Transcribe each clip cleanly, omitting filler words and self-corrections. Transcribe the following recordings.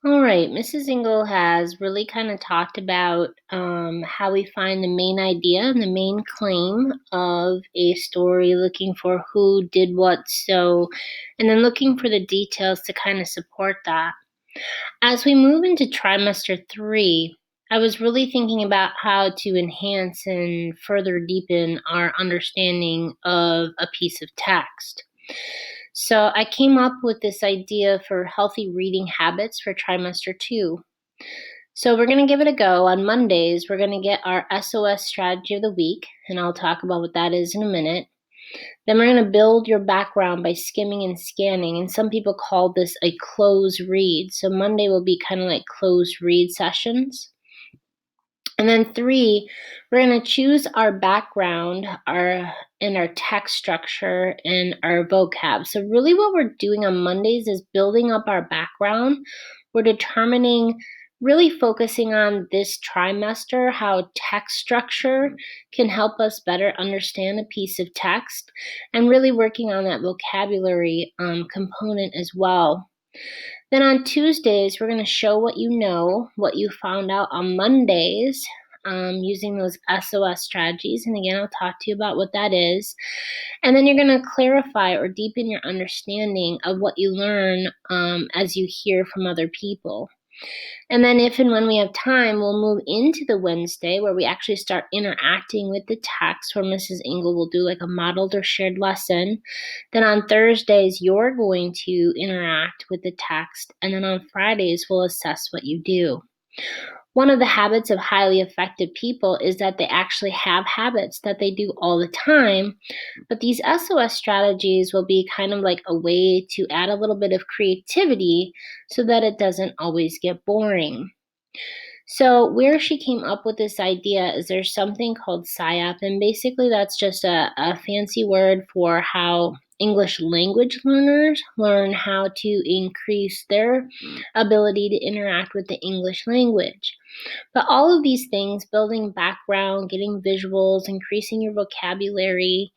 All right, Mrs. Engel has really kind of talked about how we find the main idea and the main claim of a story, looking for who did what, so, and then looking for the details to kind of support that. As we move into trimester 3, I was really thinking about how to enhance and further deepen our understanding of a piece of text. So I came up with this idea for healthy reading habits for trimester 2. So we're going to give it a go. On Mondays, we're going to get our SOS strategy of the week, and I'll talk about what that is in a minute. Then we're going to build your background by skimming and scanning, and some people call this a close read. So Monday will be kind of like closed read sessions. And then 3, we're going to choose our background, and our text structure and our vocab. So really what we're doing on Mondays is building up our background. We're determining, really focusing on this trimester, how text structure can help us better understand a piece of text, and really working on that vocabulary component as well. Then on Tuesdays, we're going to show what you know, what you found out on Mondays, using those SOS strategies. And again, I'll talk to you about what that is. And then you're going to clarify or deepen your understanding of what you learn as you hear from other people. And then if and when we have time, we'll move into the Wednesday where we actually start interacting with the text, where Mrs. Engel will do like a modeled or shared lesson. Then on Thursdays, you're going to interact with the text. And then on Fridays, we'll assess what you do. One of the habits of highly effective people is that they actually have habits that they do all the time. But these SOS strategies will be kind of like a way to add a little bit of creativity so that it doesn't always get boring. So where she came up with this idea is there's something called SIOP, and basically that's just a fancy word for how English language learners learn how to increase their ability to interact with the English language. But all of these things, building background, getting visuals, increasing your vocabulary,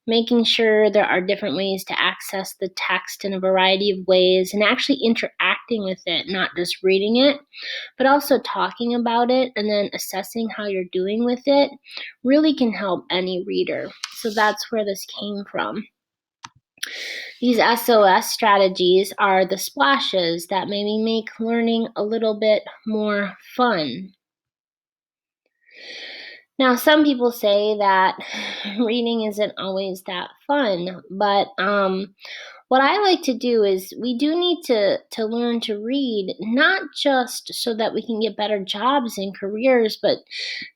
making sure there are different ways to access the text in a variety of ways, and actually interacting with it, not just reading it, but also talking about it and then assessing how you're doing with it, really can help any reader. So that's where this came from. These SOS strategies are the splashes that maybe make learning a little bit more fun. Now, some people say that reading isn't always that fun, but what I like to do is we do need to learn to read, not just so that we can get better jobs and careers, but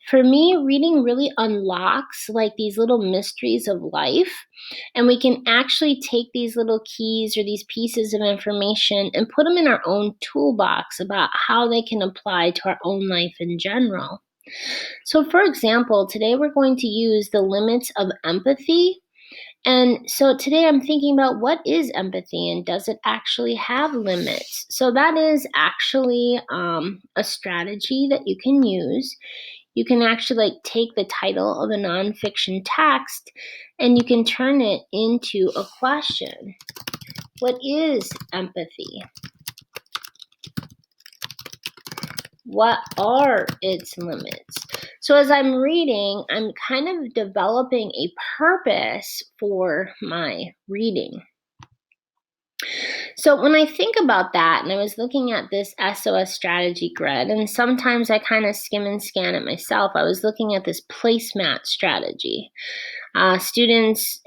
for me, reading really unlocks like these little mysteries of life, and we can actually take these little keys or these pieces of information and put them in our own toolbox about how they can apply to our own life in general. So, for example, today we're going to use the limits of empathy. And so today I'm thinking about what is empathy and does it actually have limits? So that is actually a strategy that you can use. You can actually like take the title of a nonfiction text and you can turn it into a question. What is empathy? What are its limits? So as I'm reading, I'm kind of developing a purpose for my reading. So when I think about that, and I was looking at this SOS strategy grid, and sometimes I kind of skim and scan it myself, I was looking at this placemat strategy. Students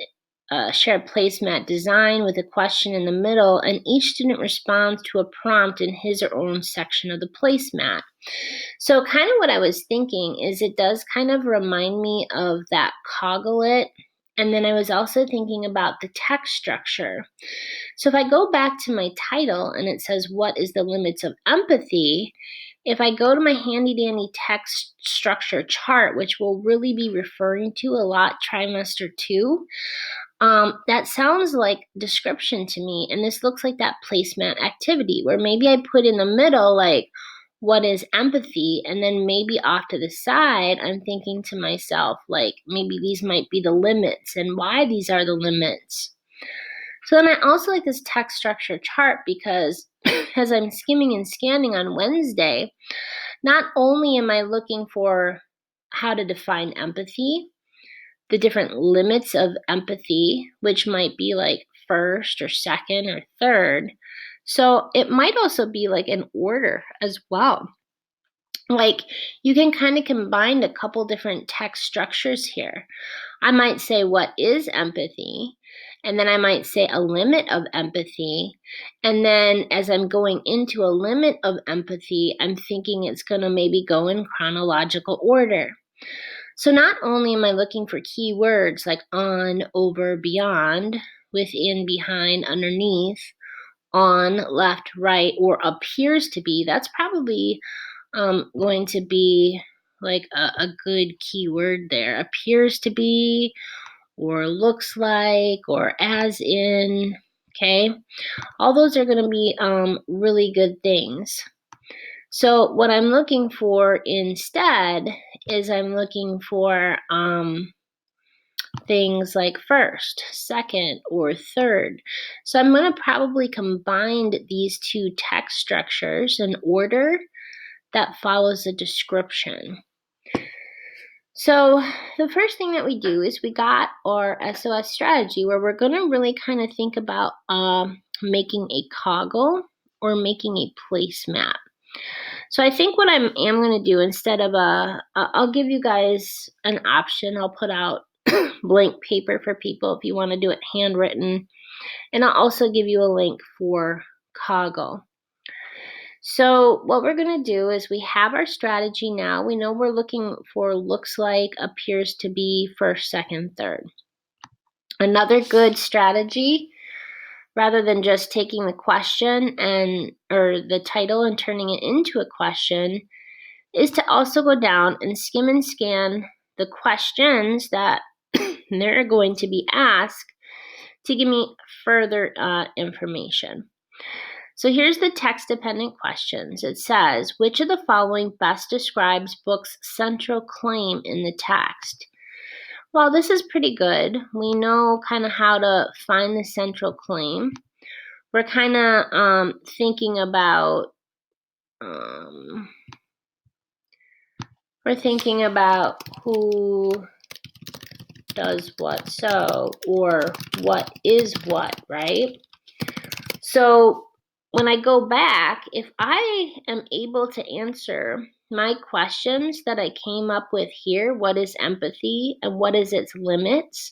share a placemat design with a question in the middle, and each student responds to a prompt in his or her own section of the placemat. So kind of what I was thinking is it does kind of remind me of that Coglit, and then I was also thinking about the text structure. So if I go back to my title and it says, what is the limits of empathy? If I go to my handy dandy text structure chart, which we'll really be referring to a lot trimester 2, that sounds like description to me. And this looks like that placemat activity where maybe I put in the middle, like, what is empathy? And then maybe off to the side, I'm thinking to myself, like, maybe these might be the limits and why these are the limits. So then I also like this text structure chart because as I'm skimming and scanning on Wednesday, not only am I looking for how to define empathy, the different limits of empathy, which might be like first or second or third. So it might also be like an order as well. Like you can kind of combine a couple different text structures here. I might say, what is empathy? And then I might say a limit of empathy. And then as I'm going into a limit of empathy, I'm thinking it's going to maybe go in chronological order. So not only am I looking for keywords like on, over, beyond, within, behind, underneath, on, left, right, or appears to be, that's probably going to be like a good keyword there. Appears to be, or looks like, or as in, okay? All those are going to be really good things. So what I'm looking for instead is I'm looking for things like first, second, or third. So I'm going to probably combine these two text structures in order that follows a description. So the first thing that we do is we got our SOS strategy where we're going to really kind of think about making a coggle or making a placemat. So I think what I am going to do instead of I'll give you guys an option. I'll put out blank paper for people if you want to do it handwritten. And I'll also give you a link for coggle. So what we're going to do is we have our strategy now. We know we're looking for looks like, appears to be, first, second, third. Another good strategy, rather than just taking the question or the title and turning it into a question, is to also go down and skim and scan the questions that they're going to be asked to give me further information. So here's the text-dependent questions. It says, which of the following best describes book's central claim in the text? Well, this is pretty good. We know kind of how to find the central claim. We're kind of thinking about who does what so, or what is what, right? So when I go back, if I am able to answer my questions that I came up with here, what is empathy and what is its limits,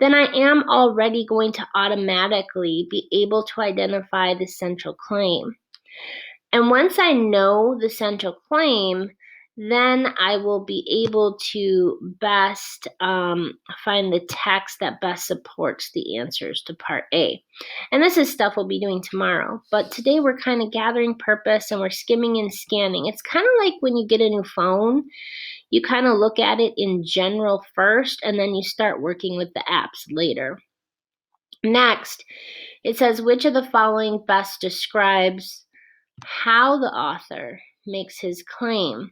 then I am already going to automatically be able to identify the central claim. And once I know the central claim, then I will be able to best find the text that best supports the answers to part A. And this is stuff we'll be doing tomorrow. But today we're kind of gathering purpose and we're skimming and scanning. It's kind of like when you get a new phone, you kind of look at it in general first, and then you start working with the apps later. Next, it says, which of the following best describes how the author makes his claim?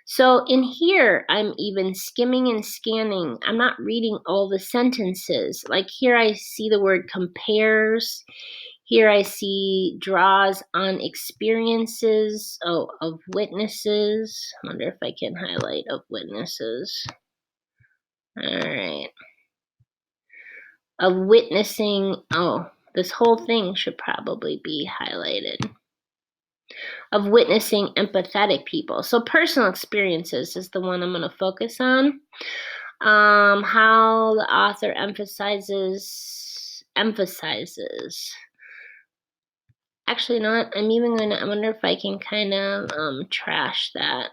So in here, I'm even skimming and scanning. I'm not reading all the sentences. Like here I see the word compares. Here I see draws on experiences of witnesses. I wonder if I can highlight of witnesses. All right. Of witnessing. Oh, this whole thing should probably be highlighted. Of witnessing empathetic people. So personal experiences is the one I'm going to focus on. How the author emphasizes. Actually, not. I wonder if I can kind of trash that.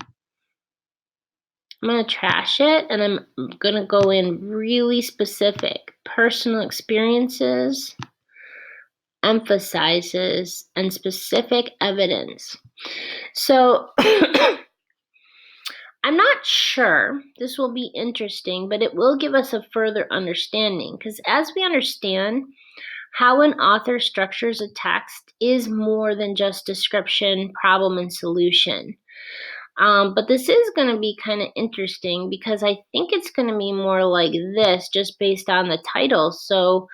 I'm going to trash it, and I'm going to go in really specific. Personal experiences, emphasizes, and specific evidence. So I'm not sure. This will be interesting, but it will give us a further understanding, because as we understand how an author structures a text is more than just description, problem, and solution. But this is going to be kind of interesting because I think it's going to be more like this just based on the title. So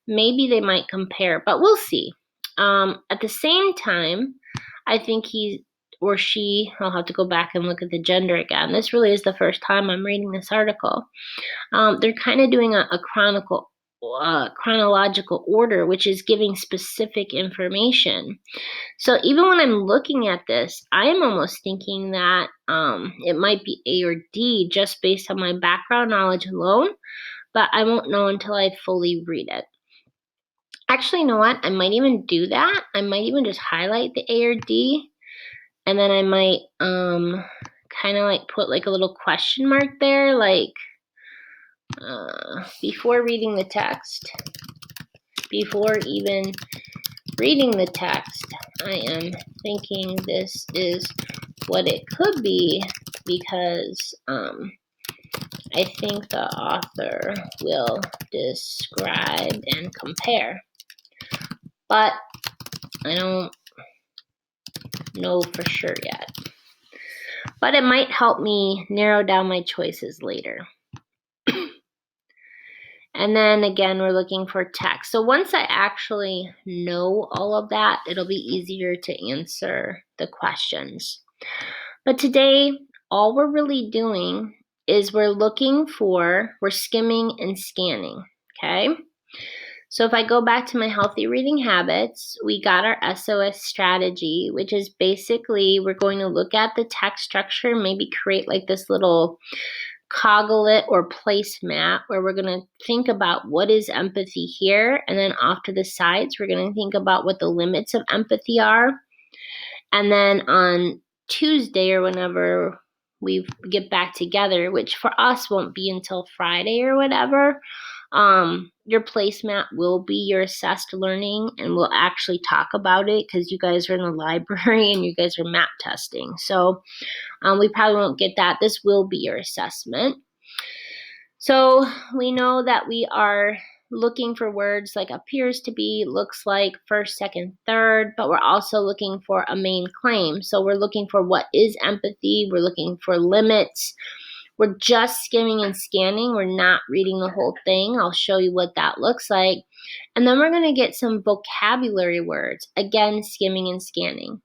maybe they might compare, but we'll see. At the same time, I think he or she, I'll have to go back and look at the gender again. This really is the first time I'm reading this article. They're kind of doing a chronological order, which is giving specific information. So even when I'm looking at this, I am almost thinking that it might be A or D just based on my background knowledge alone, but I won't know until I fully read it. Actually, you know what? I might even do that. I might even just highlight the A or D, and then I might kind of like put like a little question mark there, like before reading the text, before even reading the text, I am thinking this is what it could be because I think the author will describe and compare. But I don't know for sure yet. But it might help me narrow down my choices later. And then again, we're looking for text. So once I actually know all of that, it'll be easier to answer the questions. But today, all we're really doing is we're skimming and scanning, okay? So if I go back to my healthy reading habits, we got our SOS strategy, which is basically we're going to look at the text structure, maybe create like this little coglet or placemat where we're going to think about what is empathy here, and then off to the sides, we're going to think about what the limits of empathy are. And then on Tuesday or whenever we get back together, which for us won't be until Friday or whatever, your placemat will be your assessed learning, and we'll actually talk about it because you guys are in the library and you guys are map testing. So we probably won't get that. This will be your assessment. So we know that we are looking for words like appears to be, looks like, first, second, third, but we're also looking for a main claim. So we're looking for what is empathy. We're looking for limits. We're just skimming and scanning. We're not reading the whole thing. I'll show you what that looks like. And then we're going to get some vocabulary words. Again, skimming and scanning.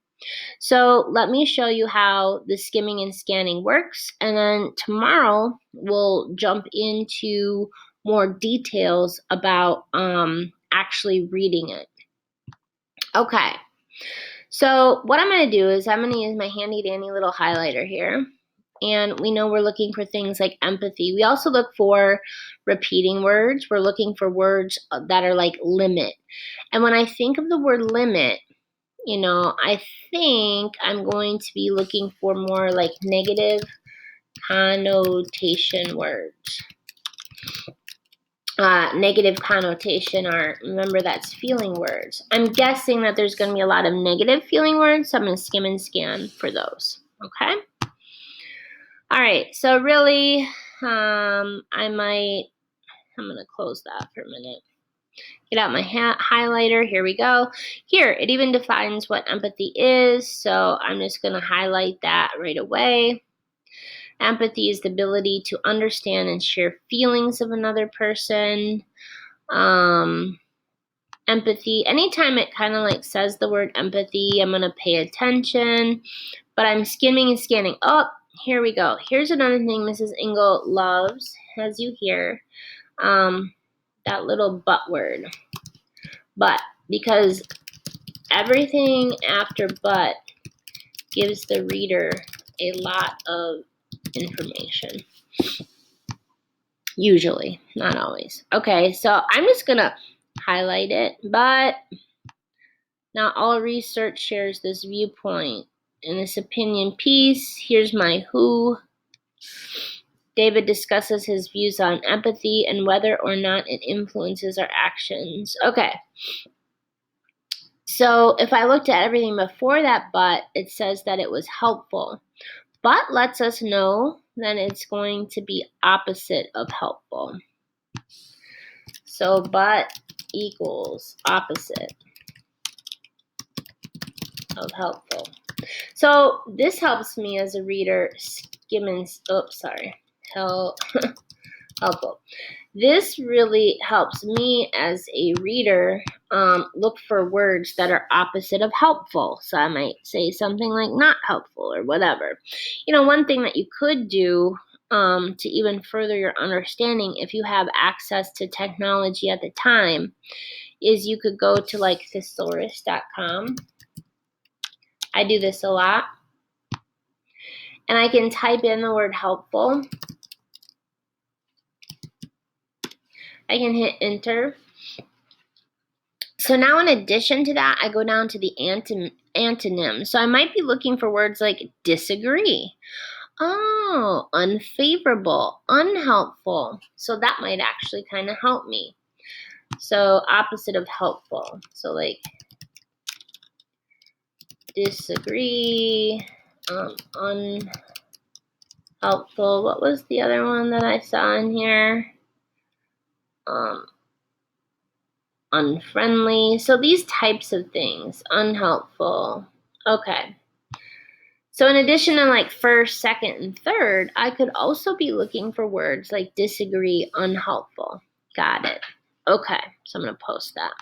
So let me show you how the skimming and scanning works, and then tomorrow we'll jump into more details about actually reading it. Okay, so what I'm going to do is I'm going to use my handy dandy little highlighter here, and we know we're looking for things like empathy. We also look for repeating words. We're looking for words that are like limit, and when I think of the word limit, you know, I think I'm going to be looking for more like negative connotation words. Negative connotation are, remember, that's feeling words. I'm guessing that there's going to be a lot of negative feeling words, so I'm going to skim and scan for those, okay? All right, so really, I'm going to close that for a minute. Get out my highlighter. Here we go. Here, it even defines what empathy is, so I'm just going to highlight that right away. Empathy is the ability to understand and share feelings of another person. Empathy, anytime it kind of like says the word empathy, I'm going to pay attention, but I'm skimming and scanning. Oh, here we go. Here's another thing Mrs. Ingle loves, as you hear, that little but word. But, because everything after but gives the reader a lot of information. Usually, not always. Okay, so I'm just going to highlight it, but not all research shares this viewpoint. In this opinion piece, here's my who. David discusses his views on empathy and whether or not it influences our actions. Okay. So if I looked at everything before that but, it says that it was helpful. But lets us know that it's going to be opposite of helpful. So but equals opposite of helpful. So this helps me as a reader skim and, helpful. This really helps me as a reader look for words that are opposite of helpful. So I might say something like not helpful or whatever. One thing that you could do to even further your understanding, if you have access to technology at the time, is you could go to like thesaurus.com. I do this a lot. And I can type in the word helpful. I can hit enter. So now in addition to that, I go down to the antonym. So I might be looking for words like disagree. Oh, unfavorable, unhelpful. So that might actually kind of help me. So opposite of helpful. So like disagree, unhelpful. What was the other one that I saw in here? Unfriendly. So these types of things, unhelpful. Okay. So in addition to like first, second, and third, I could also be looking for words like disagree, unhelpful. Got it. Okay. So I'm going to post that.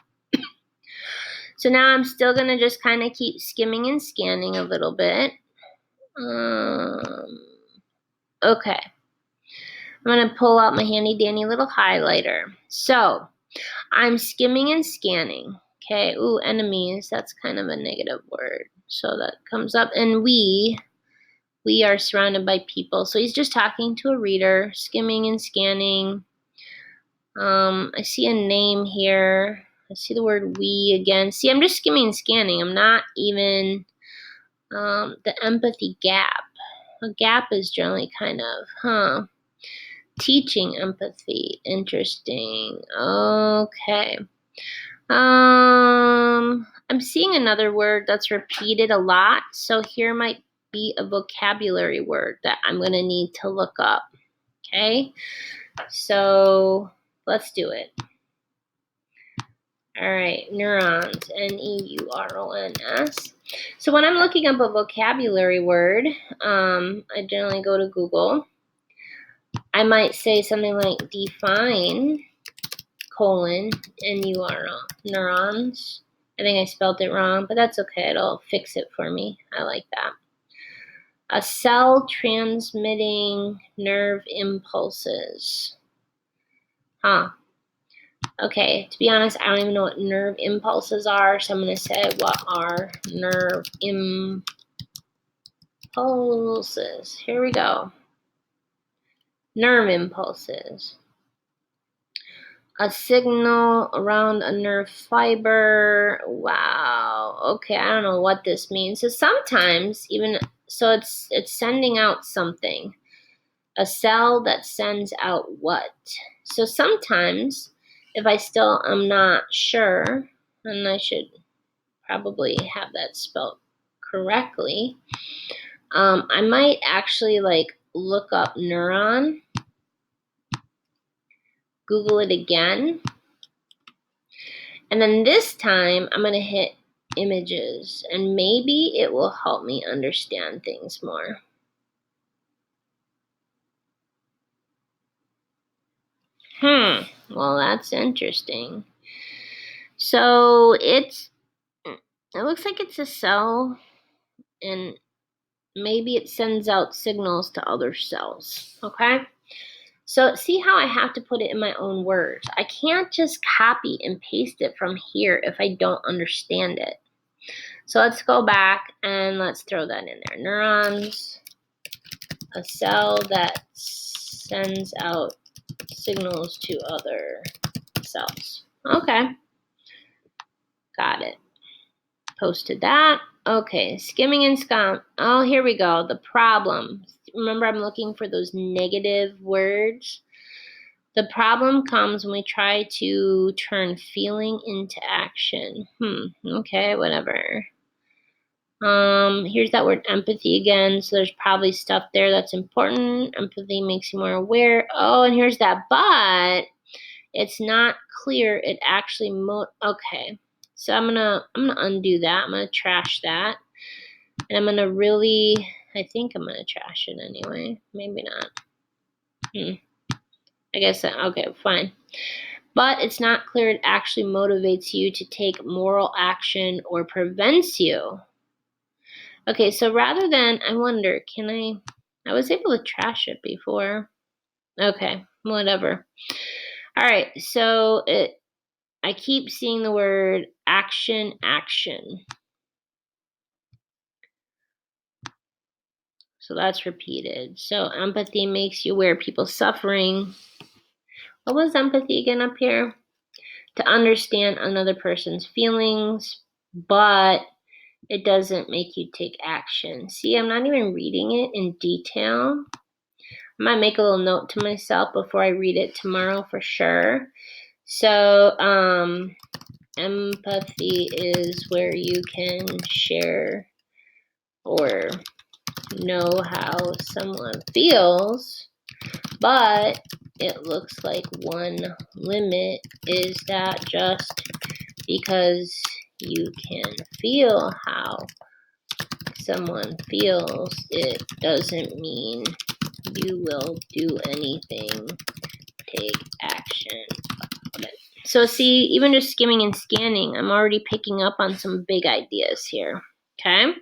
So now I'm still going to just kind of keep skimming and scanning a little bit. Okay. I'm going to pull out my handy dandy little highlighter. So I'm skimming and scanning. Okay. Ooh, enemies. That's kind of a negative word. So that comes up. And we are surrounded by people. So he's just talking to a reader, skimming and scanning. I see a name here. I see the word we again. See, I'm just skimming and scanning. I'm not even the empathy gap. A gap is generally kind of, teaching empathy. Interesting. Okay. I'm seeing another word that's repeated a lot. So here might be a vocabulary word that I'm going to need to look up. Okay. So let's do it. All right. Neurons. Neurons. So when I'm looking up a vocabulary word, I generally go to Google. I might say something like define neurons. I think I spelled it wrong, but that's okay. It'll fix it for me. I like that. A cell transmitting nerve impulses. Okay, to be honest, I don't even know what nerve impulses are, so I'm going to say, what are nerve impulses? Here we go. Nerve impulses. A signal around a nerve fiber. Wow. Okay, I don't know what this means. So sometimes it's sending out something. A cell that sends out what? So sometimes if I still am not sure, and I should probably have that spelled correctly, I might actually like look up neuron, Google it again, and then this time I'm going to hit images, and maybe it will help me understand things more. Well, that's interesting. So it looks like it's a cell, and maybe it sends out signals to other cells. Okay? So see how I have to put it in my own words. I can't just copy and paste it from here if I don't understand it. So let's go back and let's throw that in there. Neurons, a cell that sends out signals to other cells. Okay. Got it. Posted that. Okay, skimming and scum. Oh, here we go. The problem. Remember, I'm looking for those negative words. The problem comes when we try to turn feeling into action. Okay, whatever. Here's that word empathy again. So there's probably stuff there that's important. Empathy makes you more aware. Oh, and here's that but. It's not clear. It actually okay. So I'm gonna undo that. I'm gonna trash that. And I'm gonna I think I'm gonna trash it anyway. Maybe not. I guess, okay, fine. But it's not clear it actually motivates you to take moral action or prevents you. Okay, so rather than, I wonder, I was able to trash it before. Okay, whatever. All right, so I keep seeing the word action. So that's repeated. So empathy makes you aware of people's suffering. What was empathy again up here? To understand another person's feelings, but it doesn't make you take action. See, I'm not even reading it in detail. I might make a little note to myself before I read it tomorrow for sure. So, empathy is where you can share or know how someone feels, but it looks like one limit is that just because you can feel how someone feels, it doesn't mean you will do anything, take action. So see, even just skimming and scanning, I'm already picking up on some big ideas here, okay?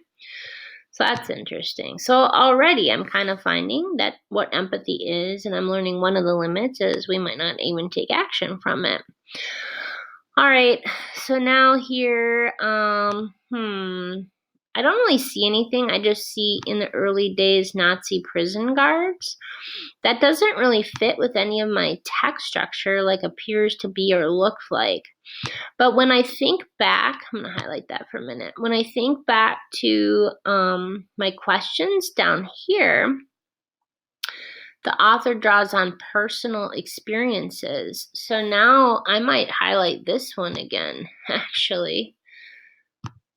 So that's interesting. So already I'm kind of finding that what empathy is, and I'm learning one of the limits is we might not even take action from it. All right, so now here, I don't really see anything. I just see in the early days Nazi prison guards. That doesn't really fit with any of my text structure, like appears to be or looks like. But when I think back, I'm going to highlight that for a minute. When I think back to my questions down here, the author draws on personal experiences. So now I might highlight this one again, actually,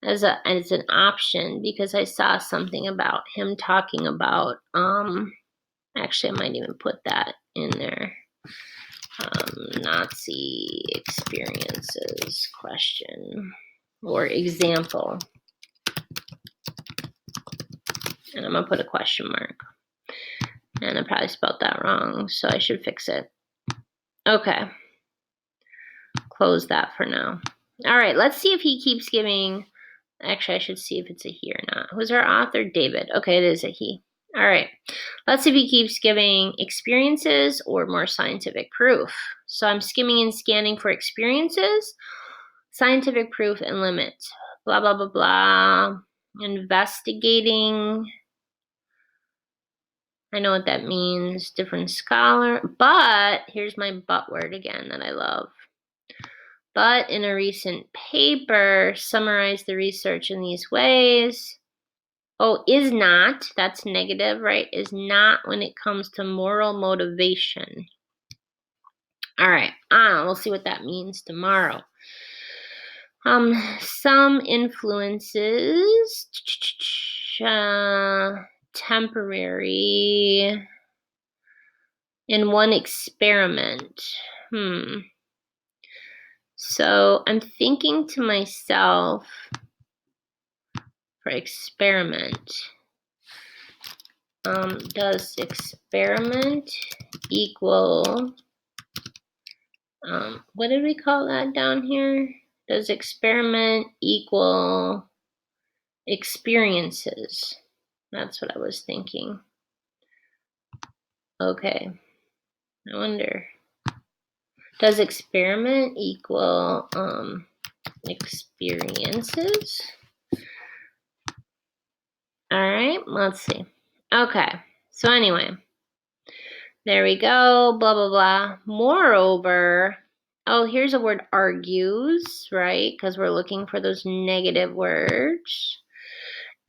as an option, because I saw something about him talking about, actually I might even put that in there. Nazi experiences question or example. And I'm going to put a question mark. And I probably spelled that wrong, so I should fix it. Okay. Close that for now. All right, let's see if he keeps giving. Actually, I should see if it's a he or not. Who's our author? David. Okay, it is a he. All right. Let's see if he keeps giving experiences or more scientific proof. So I'm skimming and scanning for experiences, scientific proof, and limits. Blah, blah, blah, blah. Investigating. I know what that means. Different scholar. But here's my but word again that I love. But in a recent paper, summarized the research in these ways. Oh, is not. That's negative, right? Is not when it comes to moral motivation. All right. We'll see what that means tomorrow. Some influences. Temporary. In one experiment. So I'm thinking to myself, for experiment, does experiment equal, what did we call that down here? Does experiment equal experiences? That's what I was thinking. Okay, I wonder. Does experiment equal experiences? All right, let's see. Okay, so anyway, there we go, blah, blah, blah. Moreover, oh, here's a word argues, right? Because we're looking for those negative words.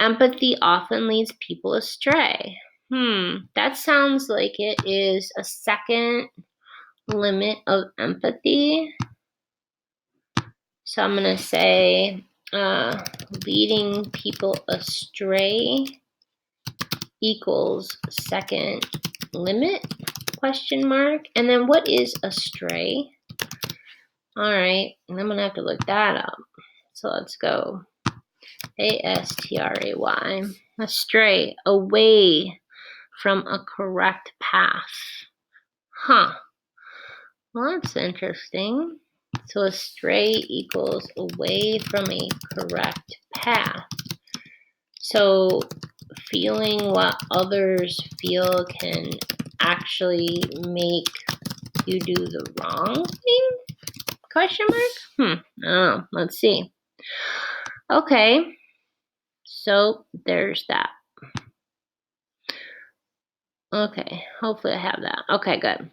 Empathy often leads people astray. That sounds like it is a second limit of empathy. So I'm going to say leading people astray equals second limit, question mark. And then what is astray? All right, and I'm going to have to look that up. So let's go. A-S-T-R-A-Y. Astray, away from a correct path. Well, that's interesting. So astray equals away from a correct path. So feeling what others feel can actually make you do the wrong thing? Question mark? Oh, let's see. Okay, so there's that. Okay, hopefully I have that. Okay, good.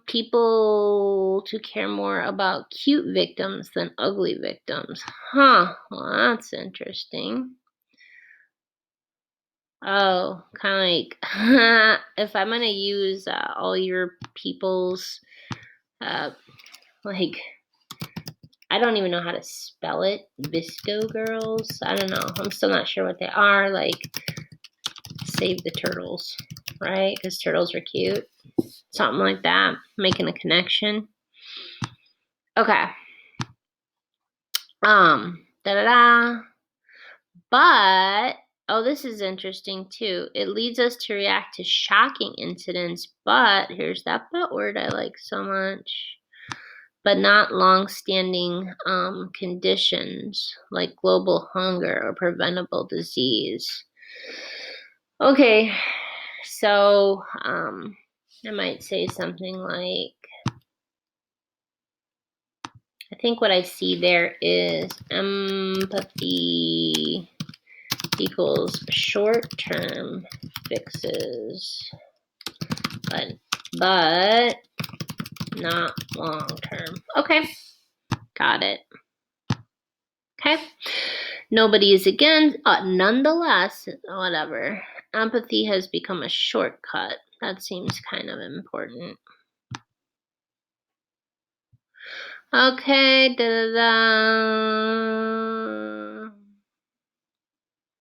People to care more about cute victims than ugly victims. Huh, well, that's interesting. Oh, kind of like, if I'm gonna use all your people's, like, I don't even know how to spell it. Visco girls? I don't know. I'm still not sure what they are. Like, save the turtles, right? Because turtles are cute. Something like that. Making a connection. Okay. Da-da-da. But, oh, this is interesting too. It leads us to react to shocking incidents, but, here's that but word I like so much, but not long-standing conditions like global hunger or preventable disease. Okay, so I might say something like, I think what I see there is empathy equals short-term fixes, but not long-term. Okay, got it. Okay, nobody is against, nonetheless, whatever. Empathy has become a shortcut. That seems kind of important. Okay, da-da-da.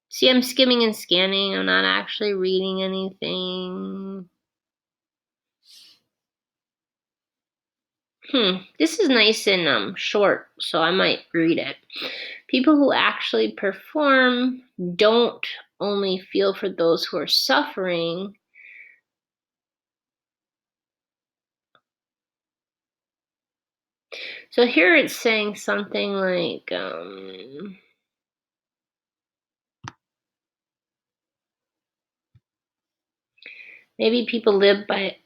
See, I'm skimming and scanning. I'm not actually reading anything. This is nice and short, so I might read it. People who actually perform don't only feel for those who are suffering. So here it's saying something like, maybe people live by,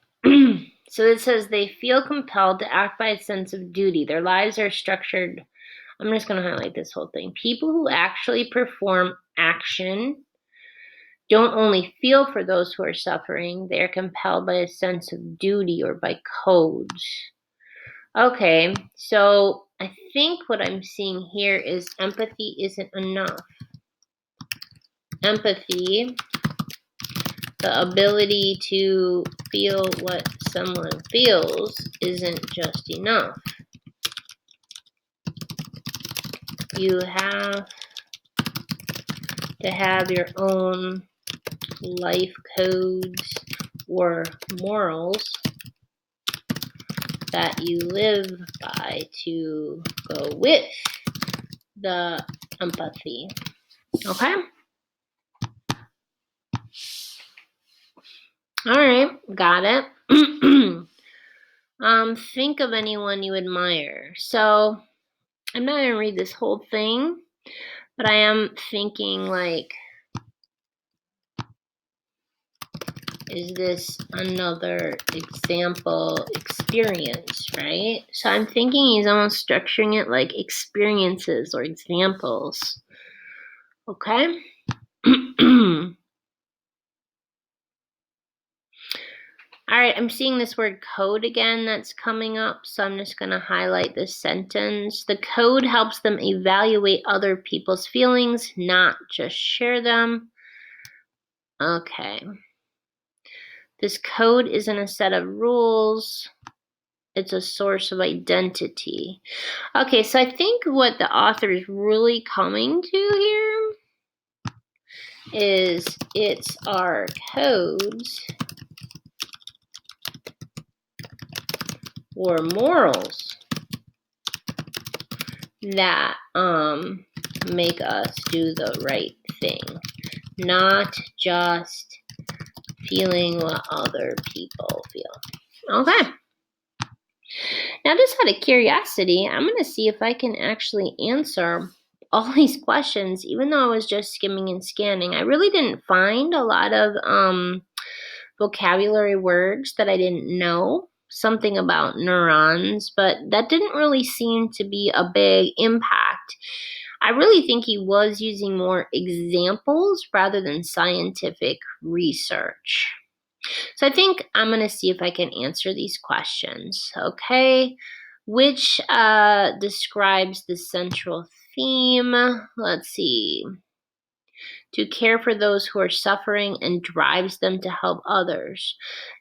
so it says they feel compelled to act by a sense of duty. Their lives are structured. I'm just going to highlight this whole thing. People who actually perform action don't only feel for those who are suffering, they are compelled by a sense of duty or by codes. Okay, so I think what I'm seeing here is empathy isn't enough. Empathy, the ability to feel what someone feels, isn't just enough. You have to have your own life codes or morals that you live by to go with the empathy. Okay? All right, got it. Think of anyone you admire. So, I'm not going to read this whole thing, but I am thinking, like, is this another example experience, right? So I'm thinking he's almost structuring it like experiences or examples. Okay? All right, I'm seeing this word code again that's coming up, so I'm just going to highlight this sentence. The code helps them evaluate other people's feelings, not just share them. Okay. This code isn't a set of rules. It's a source of identity. Okay, so I think what the author is really coming to here is it's our codes or morals that make us do the right thing, not just feeling what other people feel. Okay. Now, just out of curiosity, I'm going to see if I can actually answer all these questions, even though I was just skimming and scanning. I really didn't find a lot of vocabulary words that I didn't know, something about neurons, but that didn't really seem to be a big impact. I really think he was using more examples rather than scientific research. So I think I'm going to see if I can answer these questions, okay? Which describes the central theme? Let's see. To care for those who are suffering and drives them to help others.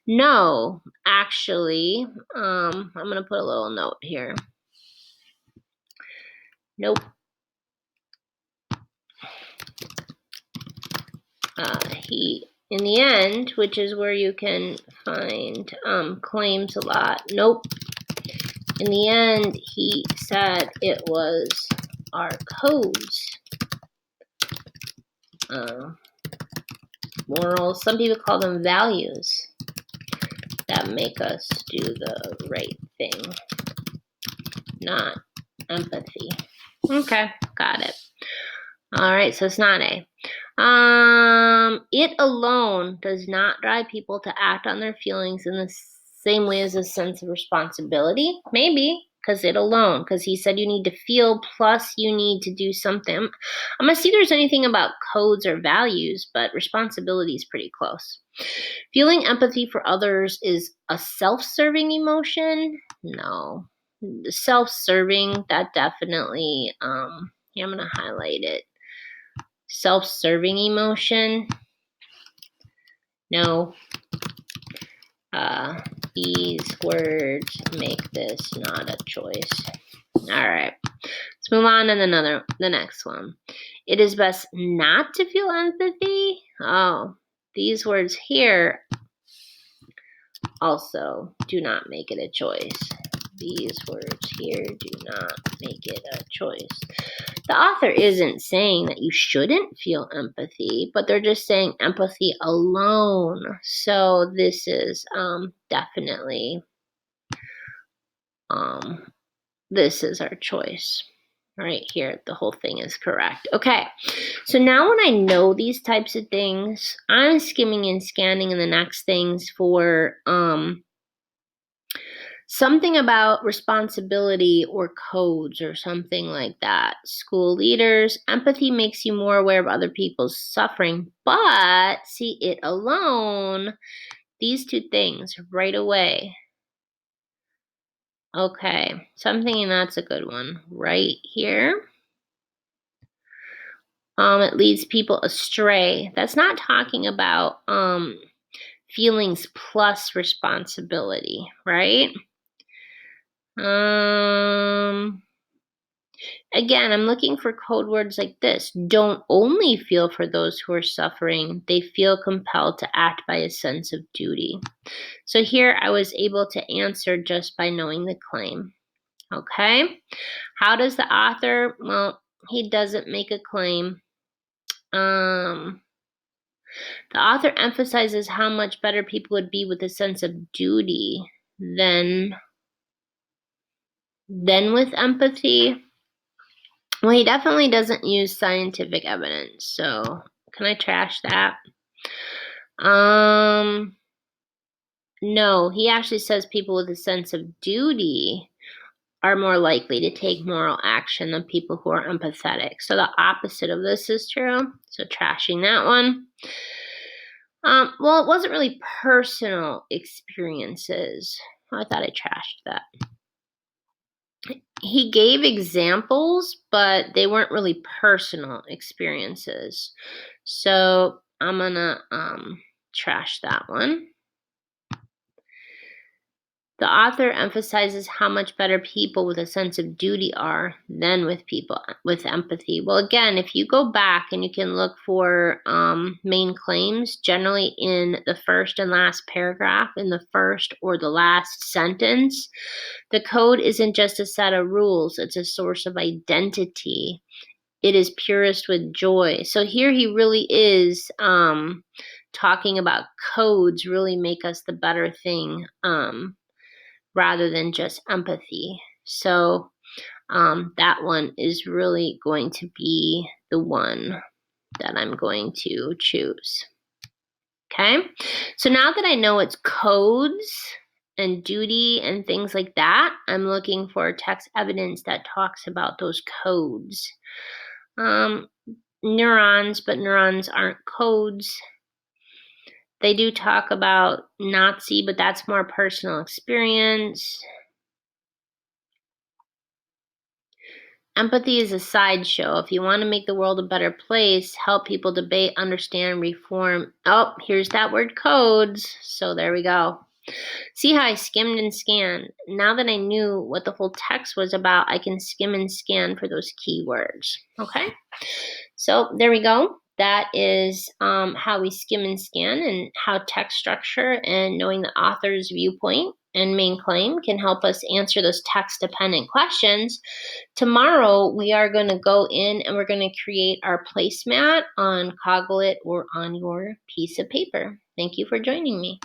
No, actually, I'm going to put a little note here. Nope. He, in the end, which is where you can find claims a lot. Nope. In the end, he said it was our codes. Morals, some people call them values, that make us do the right thing, not empathy. Okay, got it. All right, so it's not A. It alone does not drive people to act on their feelings in the same way as a sense of responsibility. Maybe, because it alone, because he said you need to feel plus you need to do something. I'm going to see if there's anything about codes or values, but responsibility is pretty close. Feeling empathy for others is a self-serving emotion? No. Self-serving, that definitely, here, I'm going to highlight it. Self-serving emotion? No. These words make this not a choice. All right. Let's move on to the next one. It is best not to feel empathy. Oh, these words here also do not make it a choice. These words here do not make it a choice. The author isn't saying that you shouldn't feel empathy, but they're just saying empathy alone. So this is definitely, this is our choice. Right here, the whole thing is correct. Okay, so now when I know these types of things, I'm skimming and scanning in the next things for something about responsibility or codes or something like that. School leaders, empathy makes you more aware of other people's suffering, but see it alone, these two things right away. Okay, so I'm thinking that's a good one right here. It leads people astray. That's not talking about feelings plus responsibility, right? Again, I'm looking for code words like this. Don't only feel for those who are suffering. They feel compelled to act by a sense of duty. So here I was able to answer just by knowing the claim. Okay. How does the author? Well, he doesn't make a claim. The author emphasizes how much better people would be with a sense of duty than with empathy. Well, he definitely doesn't use scientific evidence, so can I trash that? No, he actually says people with a sense of duty are more likely to take moral action than people who are empathetic. So the opposite of this is true. So trashing that one. Well, it wasn't really personal experiences. I thought I trashed that. He gave examples, but they weren't really personal experiences. So I'm gonna trash that one. The author emphasizes how much better people with a sense of duty are than with people with empathy. Well, again, if you go back and you can look for main claims, generally in the first and last paragraph, in the first or the last sentence, the code isn't just a set of rules, it's a source of identity. It is purest with joy. So here he really is talking about codes really make us the better thing. rather than just empathy. So that one is really going to be the one that I'm going to choose. Okay, so now that I know it's codes and duty and things like that, I'm looking for text evidence that talks about those codes. Neurons, but neurons aren't codes. They do talk about Nazi, but that's more personal experience. Empathy is a sideshow. If you want to make the world a better place, help people debate, understand, reform. Oh, here's that word codes. So there we go. See how I skimmed and scanned. Now that I knew what the whole text was about, I can skim and scan for those keywords. Okay? So there we go. That is how we skim and scan, and how text structure and knowing the author's viewpoint and main claim can help us answer those text-dependent questions. Tomorrow, we are going to go in and we're going to create our placemat on Coglit or on your piece of paper. Thank you for joining me.